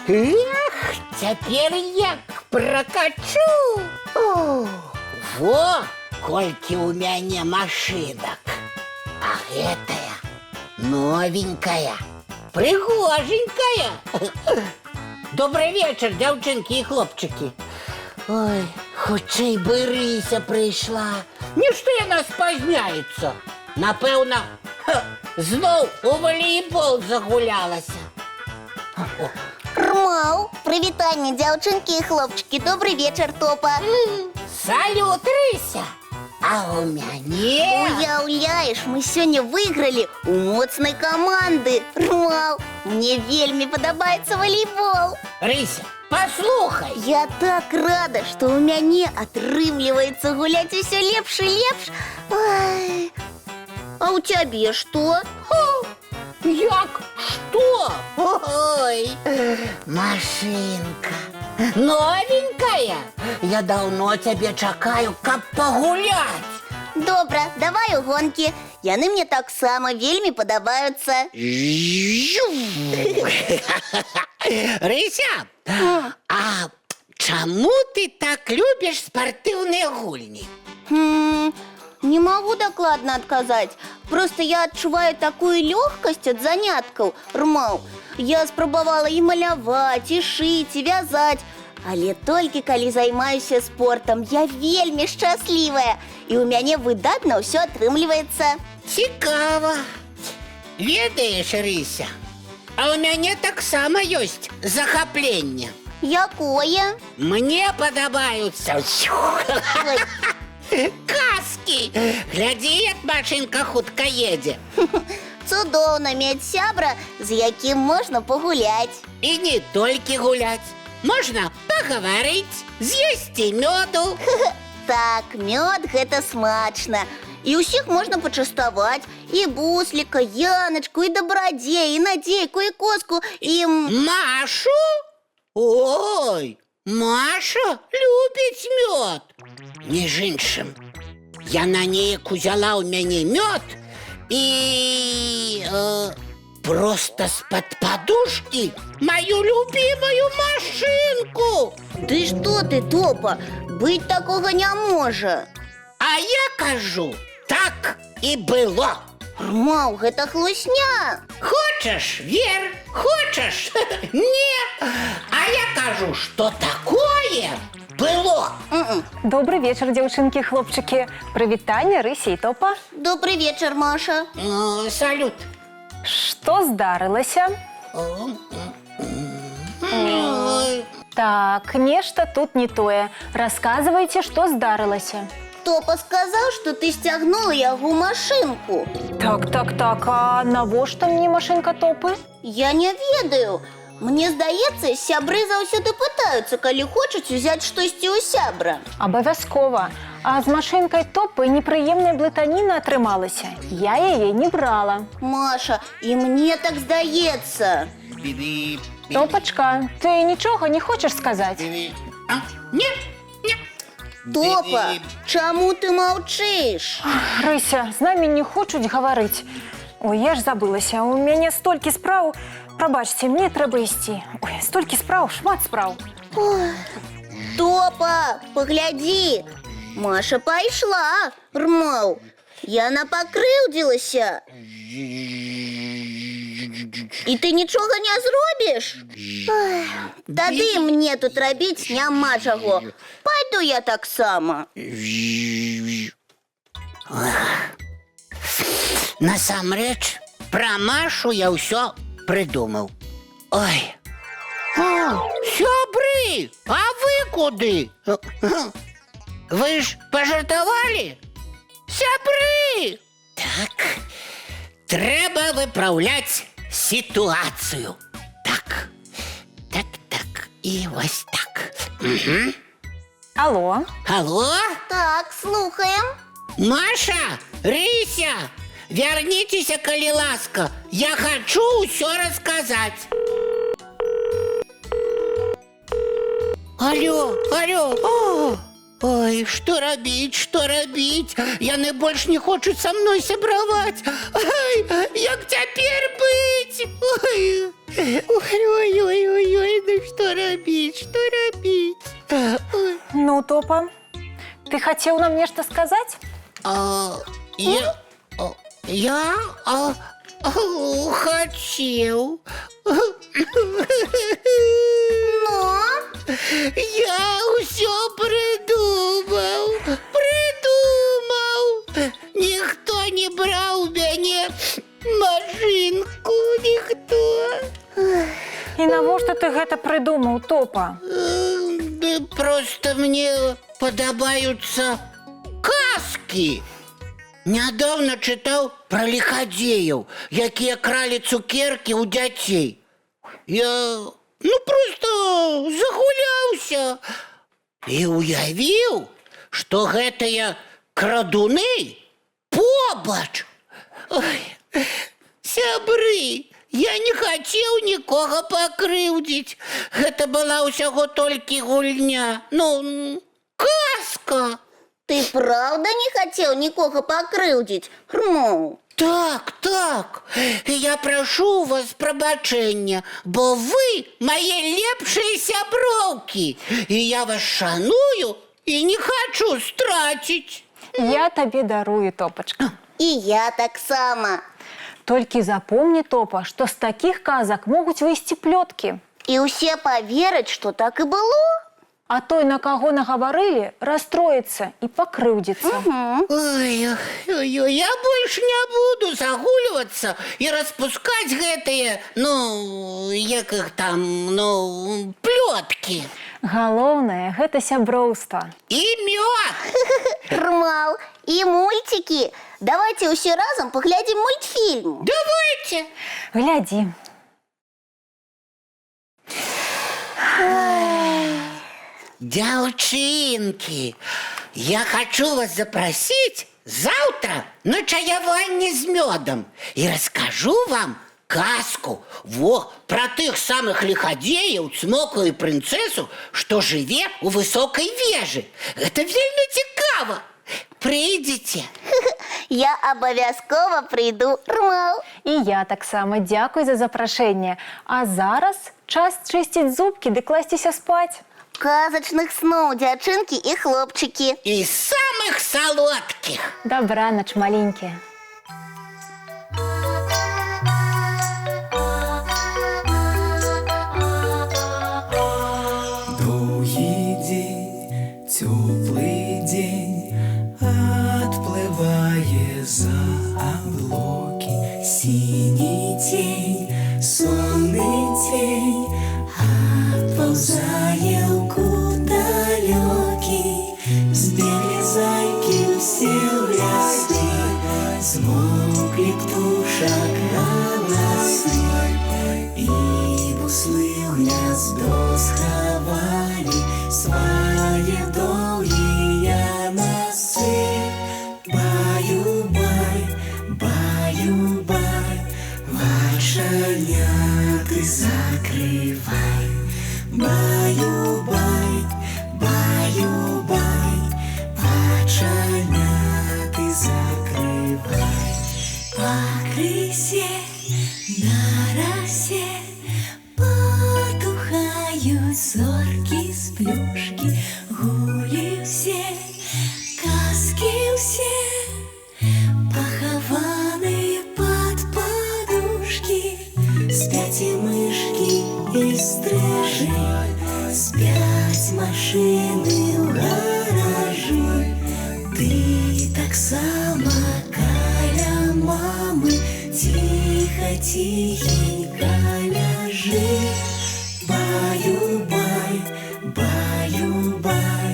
Эх, цяпер як прокачу. Во, колькі ў мяне машинак. А гэтая новенькая, прыгоженькая. Добрый вечер, дзяўчынкі і хлопчыкі. Ой, хутчэй бы Рыся прыйшла. Нішто яна спазняецца. Напэўна, зноў у волейбол загулялася. Рмаў, прывітанне, дзяўчынкі і хлопчыкі. Добрый вечер, Топа. Салют, Рыся. А у мяне... Уяўляеш, мы сёння выйгралі у моцнай каманды. Рмаў, мне вельмі падабаецца волейбол. Рыся, послухай. Я так рада, што ў мяне атрымліваецца гуляць усё лепш і лепш. Ай. А у цябе што? Як? Што? Ой, машинка новенькая. Я даўно цябе чакаю, каб пагуляць. Добра, давай у гонкі. Яны мне таксама вельмі падабаюцца. Рыся, а чаму ты так любіш спартыўныя гульні? Не могу докладно отказать. Просто я адчуваю такую лёгкасць ад заняткаў, Рмаў. Я спрабавала і маляваць, і шыць, і вязаць. Але толькі калі займаюся спортам, я вельмі шчаслівая. І ў мяне выдатна ўсё атрымліваецца. Цікава. Ведаеш, Рыся, а ў мяне таксама ёсць захапленне. Якое? Мне падабаюцца Ой, казкі. Глядзі, як машинка хутка едзе. цудоўна мець сябра, з якім можна пагуляць. І не толькі гуляць. Можна пагаварыць, з'есці мёду. Так, мёд гэта смачна. І ўсіх можна пачаставаць. І бусліка, Яначку, і Дабрадзея, і Надзейку, і Коску, і... Машу? Ой, Маша любіць мёд. Між іншым, яна неяк узяла ў мяне мёд і просто з-пад падушкі маю любімую машинку. Ды што ты, Топа, быць такога не можа. А я кажу, так і было. Рмаў, гэта хлусня. Хочаш, вер, хочаш, не. А я кажу, што такое было. Добрый вечер, дзяўчынкі, хлопчыкі. Прывітанне, Рыся і Топа. Добрый вечер, Маша. Салют. Што здарылася? Так, нешта тут не тое. Расказвайце, што здарылася. Топа сказаў, што ты сцягнула яго машынку. Так, а навошта мне машинка Топы? Я не ведаю. Мне здаецца, сябры заўсёды пытаюцца, калі хочуць узяць штосьці ў сябра. Абавязкова. А з машинкай Топы непрыемная блытаніна атрымалася. Я яе не брала. Маша, і мне так здаецца. Топачка, ты нічога не хочаш сказаць? Не. Топа, чаму ты маўчыш? Рыся, з намі не хочуць гаварыць. Ой, я ж забылася, у мяне столькі спраў. Прабачце, мне трэба ісці. Ой, столькі спраў, шмат спраў. Топа, паглядзі. Маша пайшла, Рмаў. Яна пакрыўдзілася. І ты нічога не зробіш? Тады мне тут рабіць няма чаго. Пайду я таксама. Насамрэч, пра Машу я ўсё прыдумаў. Ой, сябры, а вы куды? Вы ж пажартавалі? Сябры! Так, трэба выпраўляць сітуацыю. Так, і вось так. Алло. Алло? Так, слухаем. Маша, Рися, вернитесь, коли ласка. Я хочу все рассказать. Алло. О, ой, что робить? Яны больш не хочуць са мной сябраваць. Ай, як цяпер быць? Ой, ну что робить? Ой. Ну, Топа, ты хотел нам нечто сказать? Я хотел. Но Я все придумал. Ніхто не брал у мяне машинку, ніхто. И навошта ты гэта придумал, Топа? Да просто мне подобаются казки. Нядаўна чытаў пра ліхадзеяў, якія кралі цукеркі ў дзяцей. Я, просто загуляўся і уявіў, што гэтыя крадуны побач. Ой, сябры, я не хацеў нікога пакрыўдзіць. Гэта была ўсяго толькі гульня. Казка. ты правда не хотел никого покрыўдзіць, Рмоў? Так. Я прошу у вас прабачэння, бо вы мои лепшие сяброўкі. И я вас шаную и не хочу страціць. Я тебе дарую, Топочка. И я таксама. Только запомни, Топа, что с таких казок могут выйти плетки. И усе повераць, что так и было. А той, на кого наговорили, расстроится и покрыўдзіцца. Ой, я больше не буду загуливаться и распускать гэтые, як их там, плетки. Галоўнае, гэта сяброўства. И мёд. Рмал, и мультики. Давайте усе разом поглядим мультфильм. Давайте. Гляди. Дзяўчынкі, я хочу вас запросить завтра на чаяванне с медом и расскажу вам казку про тых самых лиходеяў, цмоку и принцессу, что жыве у высокой вежы. Это вельмі цікава. Прыйдзеце. Я обовязково приду, Рмал. И я таксама дзякуй за запрашэнне. А зараз час чысціць зубкі ды класціся спаць. Казачных снов, дзяўчынкі и хлопчики. И самых солодких. Добраноч, маленькія. Доўгі дзень, цёплы дзень, адплывае за аблокі. Сіні цень, сонны цень, адпаўзае ў кут далёкі. Збеглі зайкі ўсе ў лясы, змоўклі птушак галасы, і буслы ў гняздо схавалі свае доўгія носы. Баю-бай, баю-бай, вачаняты закрывай. Баю-бай, баю-бай, вачаняты закрывай. Пакрысе, на расе потухаюць зоркі з плюшкі. Гулі ўсе, казкі ўсе, пахаваны пад падушкі. Спяць і мышкі, і стрыжы, спяць машыны ў гаражы. Ты таксама каля мамы ціха-ціхенька ляжы. Баю-бай, баю-бай,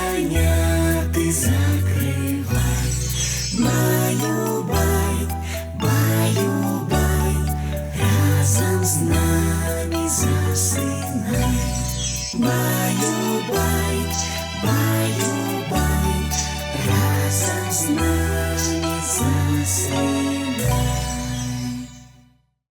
вачаняты закрывай. Баю-бай, баю-бай, разом з намі засынай. Баю-бай, разом с нами засыпай.